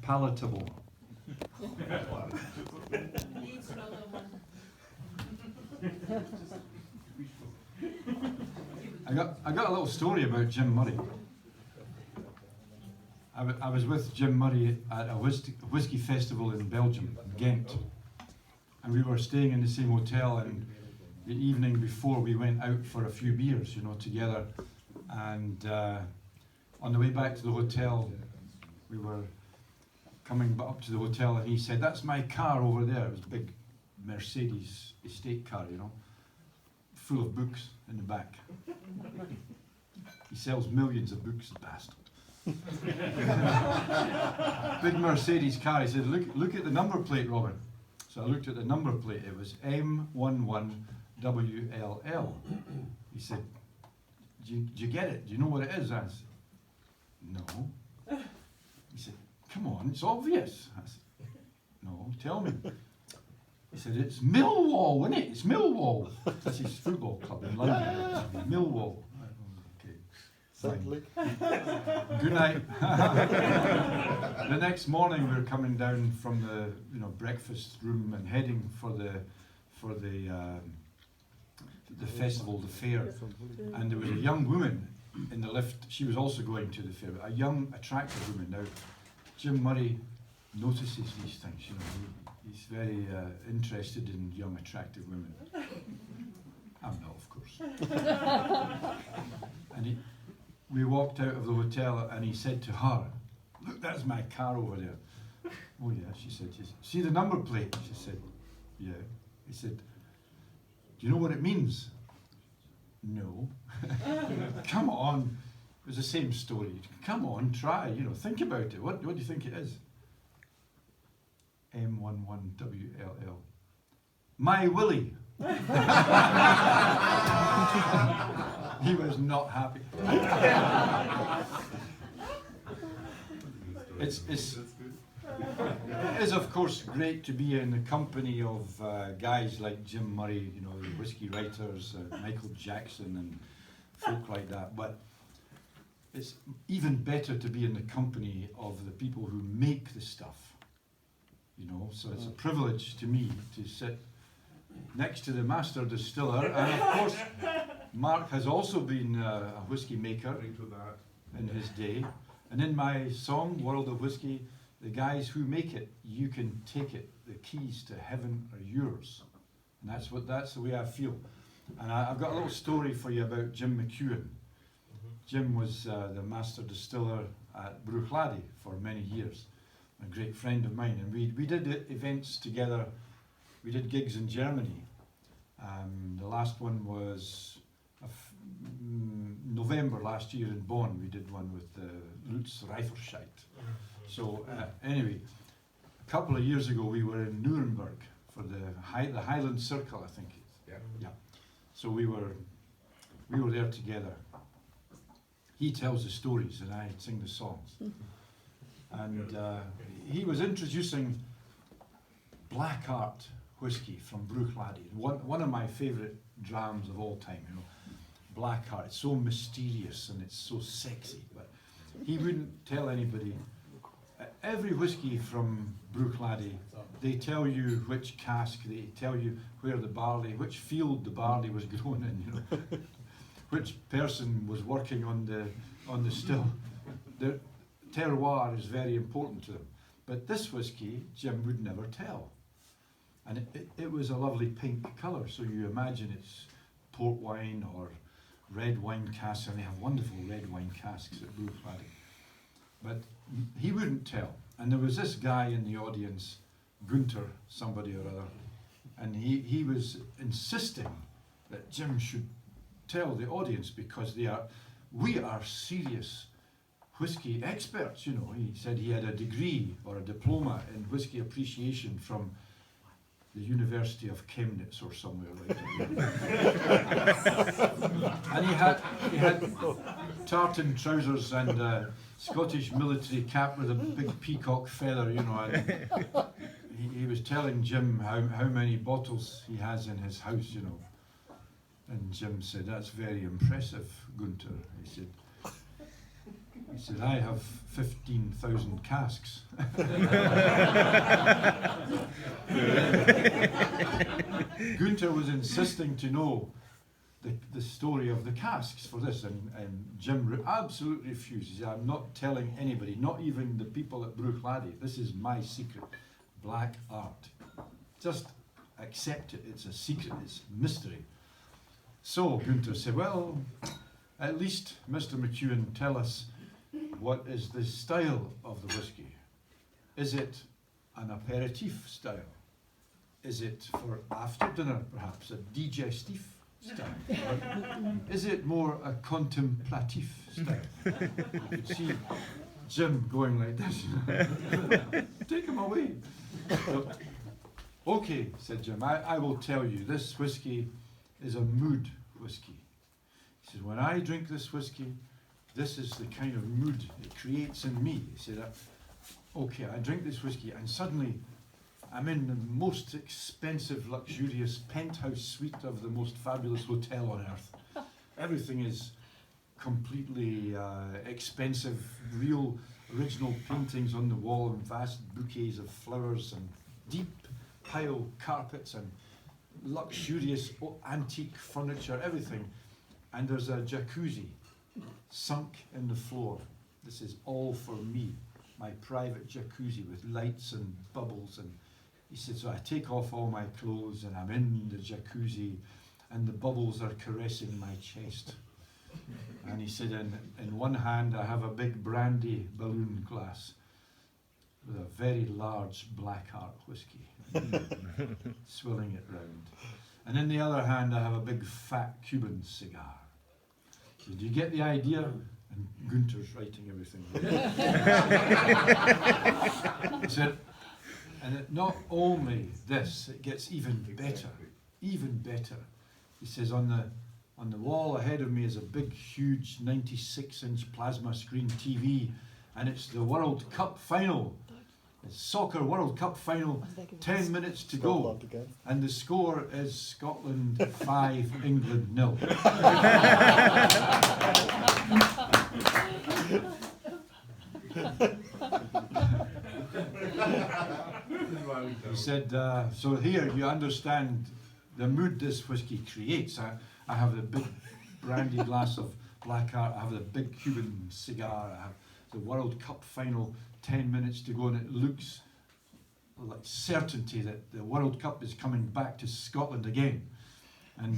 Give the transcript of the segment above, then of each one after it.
palatable. Needs another one. I got a little story about Jim Murray. I was with Jim Murray at a whiskey festival in Belgium, Ghent, and we were staying in the same hotel, and the evening before we went out for a few beers, you know, together, and on the way back to the hotel, we were coming up to the hotel, and he said, "That's my car over there." It was a big Mercedes estate car, you know, full of books in the back. He sells millions of books, the bastard. Big Mercedes car. He said, look at the number plate, Robert. So I looked at the number plate. It was M11WLL. He said, do you get it? Do you know what it is? I said, no. He said, come on, it's obvious. I said, no, tell me. He said, it's Millwall, isn't it? It's Millwall. That's his football club in London. Millwall. Okay. Exactly. Good night. The next morning we were coming down from the breakfast room and heading for the festival, the fair, and there was a young woman in the lift. She was also going to the fair, a young, attractive woman. Now, Jim Murray notices these things. You know, he's very interested in young, attractive women. I'm not, of course. And we walked out of the hotel, and he said to her, "Look, that's my car over there." "Oh yeah," she said. "See the number plate?" She said, "Yeah." He said, "Do you know what it means?" "No." "Come on." It was the same story. "Come on, try, think about it. What do you think it is?" M11WLL. "My Willie." He was not happy. It is, of course, great to be in the company of guys like Jim Murray, the whiskey writers, Michael Jackson and folk like that, but it's even better to be in the company of the people who make the stuff, so it's a privilege to me to sit next to the master distiller, and of course Mark has also been a whiskey maker in his day, and in my song World of Whiskey, the guys who make it, you can take it, the keys to heaven are yours, and that's the way I feel. And I've got a little story for you about Jim McEwen. Jim was the master distiller at Bruichladdich for many years, a great friend of mine, and we did events together. We did gigs in Germany. The last one was November last year in Bonn. We did one with Lutz Reifferscheid. So anyway, a couple of years ago we were in Nuremberg for the Highland Circle, I think. Yeah. So we were there together. He tells the stories and I sing the songs. And he was introducing Black Art whiskey from Bruichladdich, one of my favourite drams of all time. Black Art. It's so mysterious and it's so sexy, but he wouldn't tell anybody. Every whiskey from Bruichladdich, they tell you which cask, they tell you where the barley, which field the barley was grown in, which person was working on the still. The terroir is very important to them. But this whiskey, Jim would never tell. And it was a lovely pink colour, so you imagine it's port wine or red wine casks, and they have wonderful red wine casks at Bruichladdich. But he wouldn't tell. And there was this guy in the audience, Gunter, somebody or other, and he was insisting that Jim should tell the audience because we are serious whiskey experts, He said he had a degree or a diploma in whiskey appreciation from the University of Chemnitz or somewhere like that. And he had tartan trousers and a Scottish military cap with a big peacock feather, and he was telling Jim how many bottles he has in his house, And Jim said, "That's very impressive, Gunter." He said, He said, I have 15,000 casks. Gunter was insisting to know the story of the casks for this, and Jim absolutely refused. He said, I'm not telling anybody, not even the people at Bruichladdich. This is my secret, black art. Just accept it, it's a secret, it's mystery. So Gunter said, well, at least, Mr. McEwen, tell us, what is the style of the whiskey? Is it an aperitif style? Is it for after dinner, perhaps, a digestif style? Or is it more a contemplatif style? You could see Jim going like this. Take him away. So, okay, said Jim, I will tell you, this whiskey is a mood whiskey. He said, when I drink this whiskey, this is the kind of mood it creates in me. He said, okay, I drink this whiskey and suddenly I'm in the most expensive, luxurious penthouse suite of the most fabulous hotel on earth. Everything is completely expensive, real original paintings on the wall and vast bouquets of flowers and deep pile carpets and luxurious antique furniture, everything. And there's a jacuzzi sunk in the floor. This is all for me, my private jacuzzi with lights and bubbles. And he said, so I take off all my clothes and I'm in the jacuzzi and the bubbles are caressing my chest. And he said, in one hand I have a big brandy balloon glass with a very large black art whiskey, swilling it round. And in the other hand I have a big fat Cuban cigar. So do you get the idea? And Gunter's writing everything. He said, and not only this, it gets even better, even better. He says, on the wall ahead of me is a big, huge 96-inch plasma screen TV, and it's the World Cup final. It's Soccer World Cup final, 10 minutes to go, and the score is Scotland 5, England 0. He said, so here you understand the mood this whiskey creates. I have the big brandy glass of black art, I have the big Cuban cigar, I have the World Cup final, 10 minutes to go, and it looks like certainty that the World Cup is coming back to Scotland again. And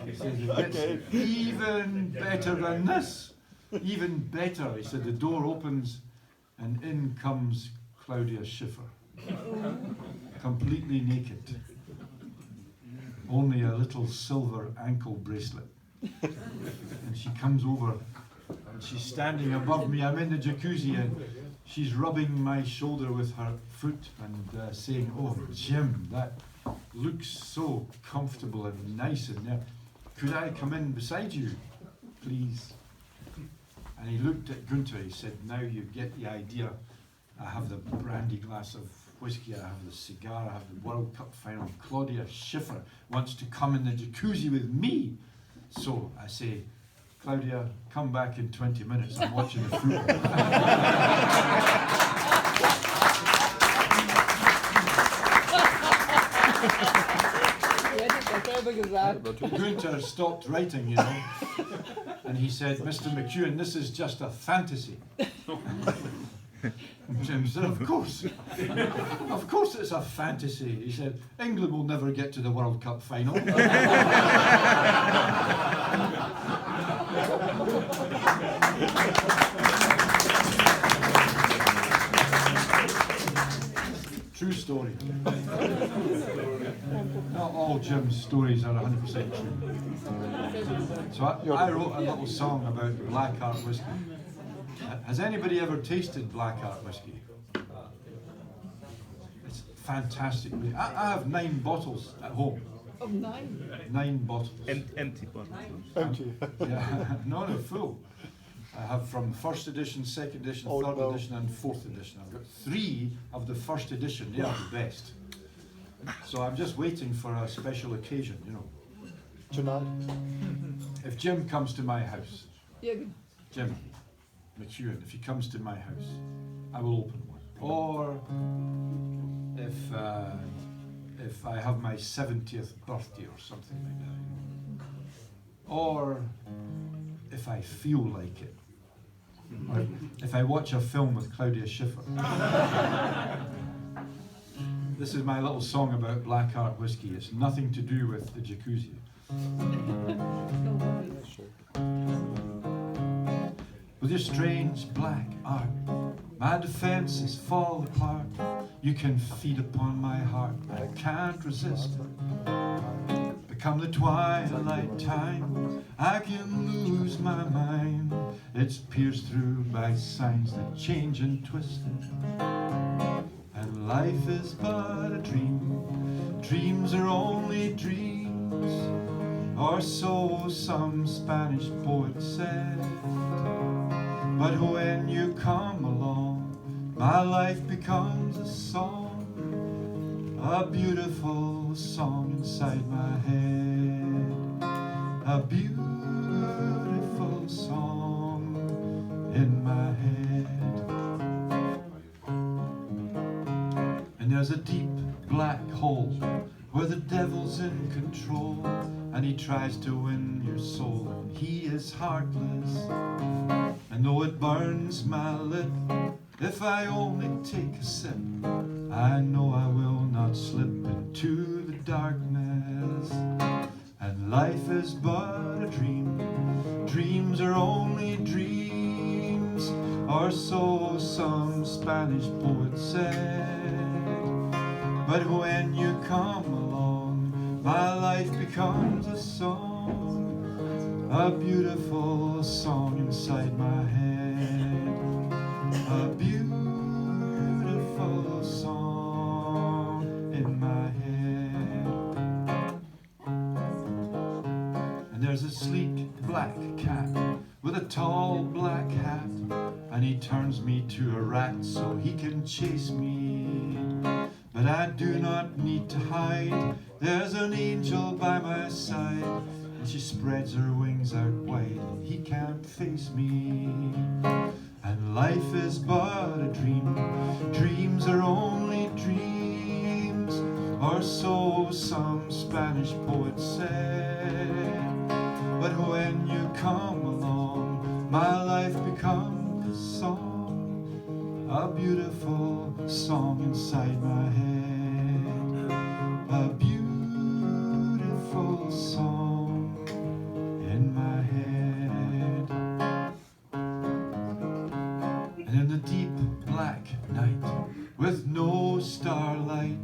he said, it gets even better than this, even better. He said, the door opens and in comes Claudia Schiffer, completely naked, only a little silver ankle bracelet. And she comes over and she's standing above me. I'm in the jacuzzi and she's rubbing my shoulder with her foot and saying, oh, Jim, that looks so comfortable and nice in there. Could I come in beside you, please? And he looked at Gunter. He said, now you get the idea. I have the brandy glass of whiskey, I have the cigar, I have the World Cup final. Claudia Schiffer wants to come in the jacuzzi with me. So I say, Claudia, come back in 20 minutes, I'm watching the football. Gunter stopped writing, you know, and he said, Mr. McEwen, this is just a fantasy. Jim said, of course it's a fantasy. He said, England will never get to the World Cup final. True story. Not all Jim's stories are 100% true. So I wrote a little song about black art whiskey. Has anybody ever tasted black art whiskey? It's fantastic. I have 9 bottles at home. Of 9? 9 bottles. Empty bottles. Empty. Yeah, no, they're full. I have from first edition, second edition, third edition and fourth edition. I've got 3 of the first edition. They are the best. So I'm just waiting for a special occasion, you know. Tonight. If Jim comes to my house, Yeah. Jim, McEwen, if he comes to my house, I will open one. Or if I have my 70th birthday or something like that. Or if I feel like it. Or if I watch a film with Claudia Schiffer. This is my little song about black art whiskey. It's nothing to do with the jacuzzi. With your strange black art, my defenses fall apart. You can feed upon my heart, I can't resist it. Come the twilight time, I can lose my mind. It's pierced through by signs that change and twist it. And life is but a dream. Dreams are only dreams, or so some Spanish poet said. But when you come along, my life becomes a song, a beautiful song inside my head, a beautiful song in my head. And there's a deep black hole where the devil's in control, and he tries to win your soul, and he is heartless. And though it burns my lip, if I only take a sip, I know I will not slip into the darkness. And life is but a dream. Dreams are only dreams, or so some Spanish poet said. But when you come along, my life becomes a song, a beautiful song inside my head, a beautiful song in my head. And there's a sleek black cat with a tall black hat, and he turns me to a rat so he can chase me. But I do not need to hide, there's an angel by my side, and she spreads her wings out wide, and he can't face me. And life is but a dream. Dreams are only dreams, or so some Spanish poet said. But when you come along, my life becomes a song, a beautiful song inside my head, a beautiful song in my head. And in the deep black night, with no starlight,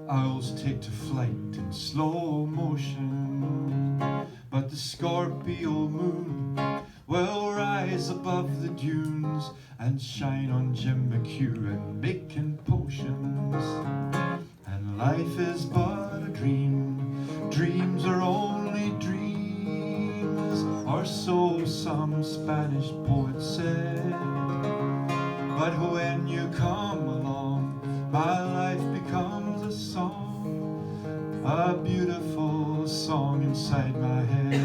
owls take to flight in slow motion. But the Scorpio moon will rise above the dunes and shine on Jim McHugh and making potions. And life is but a dream. Dreams are only dreams, or so some Spanish poet said. But when you come along, my life becomes a song, a beautiful song inside my head,